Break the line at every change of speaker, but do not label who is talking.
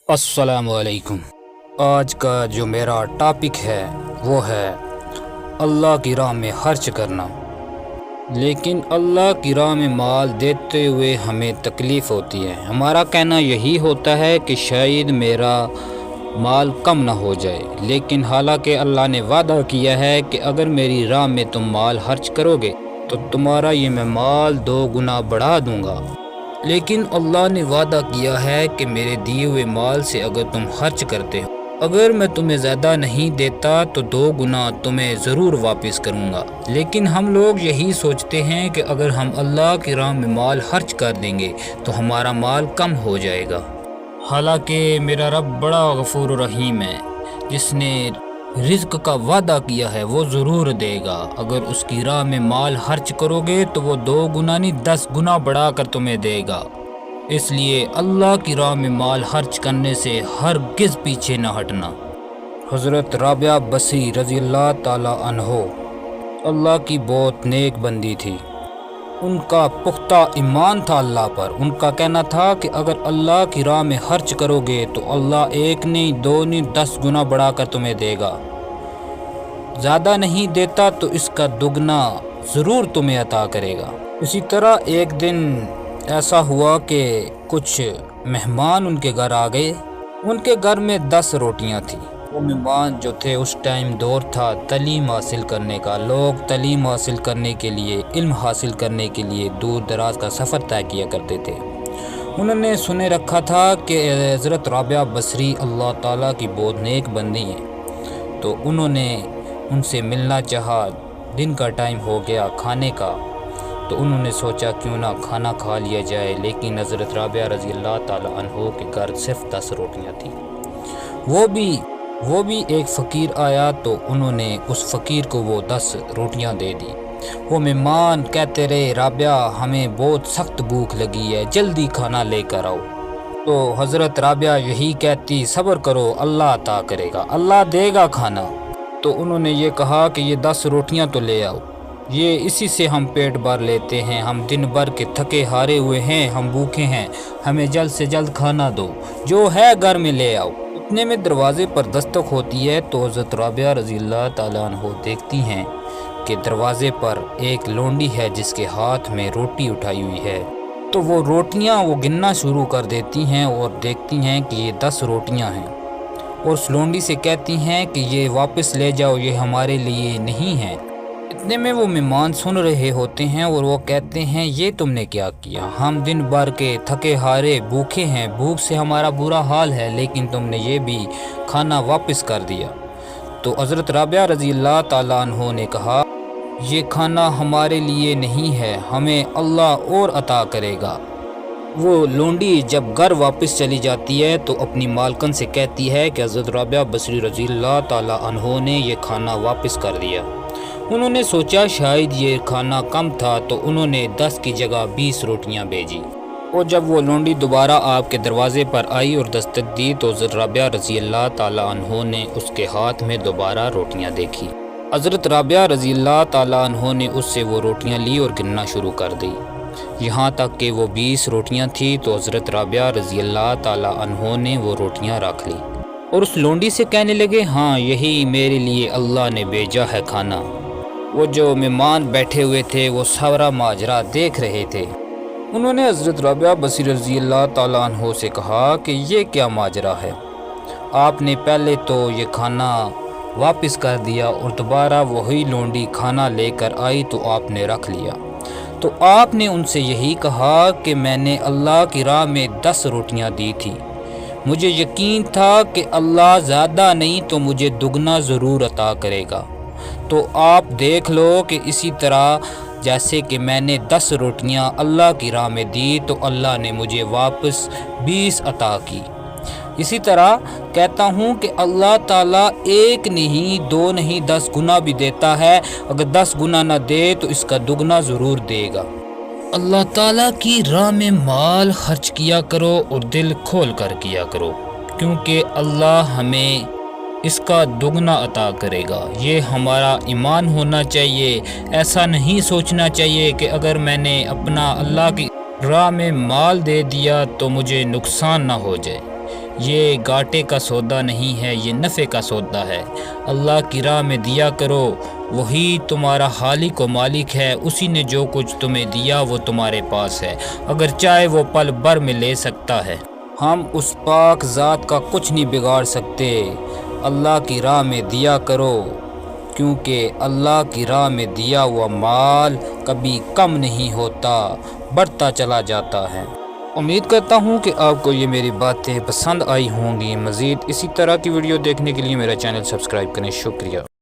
अस्सलाम वालेकुम। आज का जो मेरा टॉपिक है वो है अल्लाह की राह में खर्च करना। लेकिन अल्लाह की राह में माल देते हुए हमें तकलीफ़ होती है। हमारा कहना यही होता है कि शायद मेरा माल कम ना हो जाए, लेकिन हालांकि अल्लाह ने वादा किया है कि अगर मेरी राह में तुम माल खर्च करोगे तो तुम्हारा ये मैं माल 2 गुना बढ़ा दूंगा। लेकिन अल्लाह ने वादा किया है कि मेरे दिए हुए माल से अगर तुम खर्च करते हो, अगर मैं तुम्हें ज़्यादा नहीं देता तो 2 गुना तुम्हें ज़रूर वापस करूँगा। लेकिन हम लोग यही सोचते हैं कि अगर हम अल्लाह की राह में माल खर्च कर देंगे तो हमारा माल कम हो जाएगा। हालांकि मेरा रब बड़ा गफूर रहीम है, जिसने रिज़्क का वादा किया है वो ज़रूर देगा। अगर उसकी राह में माल खर्च करोगे तो वो 2 गुना नहीं 10 गुना बढ़ा कर तुम्हें देगा। इसलिए अल्लाह की राह में माल खर्च करने से हरगिज़ पीछे न हटना। हज़रत राबिया बसरी रज़ी अल्लाह ताला अन्हो अल्लाह की बहुत नेक बंदी थी। उनका पुख्ता ईमान था अल्लाह पर। उनका कहना था कि अगर अल्लाह की राह में खर्च करोगे तो अल्लाह 1 नहीं 2 नहीं 10 गुना बढ़ा कर तुम्हें देगा। ज़्यादा नहीं देता तो इसका दुगना ज़रूर तुम्हें अता करेगा। इसी तरह एक दिन ऐसा हुआ कि कुछ मेहमान उनके घर आ गए। उनके घर में 10 रोटियां थी। वो मेहमान जो थे, उस टाइम दौर था तालीम हासिल करने का। लोग तालीम हासिल करने के लिए, इल्म हासिल करने के लिए दूर दराज का सफ़र तय किया करते थे। उन्होंने सुने रखा था कि हज़रत राबिया बसरी अल्लाह ताला की बहुत नेक बंदी हैं, तो उन्होंने उनसे मिलना चाहा। दिन का टाइम हो गया खाने का, तो उन्होंने सोचा क्यों ना खाना खा लिया जाए। लेकिन हज़रत राबिया रज़ी अल्लाह ताला अन्हो के घर सिर्फ 10 रोटियां थी। वो भी एक फ़कीर आया तो उन्होंने उस फ़कीर को वो 10 रोटियां दे दी। वो मेहमान कहते रहे, राबिया हमें बहुत सख्त भूख लगी है, जल्दी खाना लेकर आओ। तो हज़रत राबिया यही कहती, सब्र करो, अल्लाह अता करेगा, अल्लाह देगा खाना। तो उन्होंने ये कहा कि ये 10 रोटियां तो ले आओ, ये इसी से हम पेट भर लेते हैं। हम दिन भर के थके हारे हुए हैं, हम भूखे हैं, हमें जल्द से जल्द खाना दो, जो है घर में ले आओ। इतने में दरवाज़े पर दस्तक होती है तो हज़रत राबिया रज़ी अल्लाह ताला अन्हो देखती हैं कि दरवाज़े पर एक लोंडी है जिसके हाथ में रोटी उठाई हुई है। तो वो रोटियां वो गिनना शुरू कर देती हैं और देखती हैं कि ये 10 रोटियां हैं, और उस लोंडी से कहती हैं कि ये वापस ले जाओ, ये हमारे लिए नहीं है। इतने में वो मेहमान सुन रहे होते हैं और वो कहते हैं, ये तुमने क्या किया? हम दिन भर के थके हारे भूखे हैं, भूख से हमारा बुरा हाल है, लेकिन तुमने ये भी खाना वापस कर दिया। तो हज़रत राबिया रज़ी अल्लाह ताला अन्हो ने कहा, ये खाना हमारे लिए नहीं है, हमें अल्लाह और अता करेगा। वो लोंडी जब घर वापस चली जाती है तो अपनी मालकन से कहती है कि हज़रत राबिया बसरी रज़ी अल्लाह ताला अन्हो ने ये खाना वापस कर दिया। उन्होंने सोचा शायद ये खाना कम था, तो उन्होंने 10 की जगह 20 रोटियां भेजी। और जब वो लोंडी दोबारा आपके दरवाज़े पर आई और दस्तक दी तो हज़रत राबिया रज़ी अल्लाह ताला अन्हो ने उसके हाथ में दोबारा रोटियां देखी। हज़रत राबिया रज़ी अल्लाह ताला अन्हो ने उससे वो रोटियां ली और गिनना शुरू कर दी। यहाँ तक कि वो 20 रोटियां थी तो हज़रत राबिया रज़ी अल्लाह ताला अन्हो ने वो रोटियां रख ली और उस लोंडी से कहने लगे, हाँ यही मेरे लिए अल्लाह ने भेजा है खाना। वो जो मेहमान बैठे हुए थे वो सारा माजरा देख रहे थे। उन्होंने हज़रत राबिया बसरी रज़ी अल्लाह ताला अन्हो से कहा कि ये क्या माजरा है? आपने पहले तो ये खाना वापस कर दिया और दोबारा वही लोंडी खाना लेकर आई तो आपने रख लिया। तो आपने उनसे यही कहा कि मैंने अल्लाह की राह में 10 रोटियां दी थी, मुझे यकीन था कि अल्लाह ज़्यादा नहीं तो मुझे दुगना ज़रूर अता करेगा। तो आप देख लो कि इसी तरह जैसे कि मैंने 10 रोटियां अल्लाह की राह में दी तो अल्लाह ने मुझे वापस 20 अता की। इसी तरह कहता हूँ कि अल्लाह ताला 1 नहीं 2 नहीं 10 गुना भी देता है। अगर 10 गुना ना दे तो इसका दुगना ज़रूर देगा। अल्लाह ताला की राह में माल खर्च किया करो और दिल खोल कर किया करो, क्योंकि अल्लाह हमें इसका दुगना अता करेगा। ये हमारा ईमान होना चाहिए। ऐसा नहीं सोचना चाहिए कि अगर मैंने अपना अल्लाह की राह में माल दे दिया तो मुझे नुकसान ना हो जाए। یہ گھاٹے کا سودا نہیں ہے، یہ نفع کا سودا ہے۔ اللہ کی راہ میں دیا کرو، وہی تمہارا خالق و مالک ہے، اسی نے جو کچھ تمہیں دیا وہ تمہارے پاس ہے، اگر چاہے وہ پل بھر میں لے سکتا ہے۔ ہم اس پاک ذات کا کچھ نہیں بگاڑ سکتے۔ اللہ کی راہ میں دیا کرو، کیونکہ اللہ کی راہ میں دیا ہوا مال کبھی کم نہیں ہوتا، بڑھتا چلا جاتا ہے۔ امید کرتا ہوں کہ آپ کو یہ میری باتیں پسند آئی ہوں گی۔ مزید اسی طرح کی ویڈیو دیکھنے کے لیے میرا چینل سبسکرائب کریں۔ شکریہ۔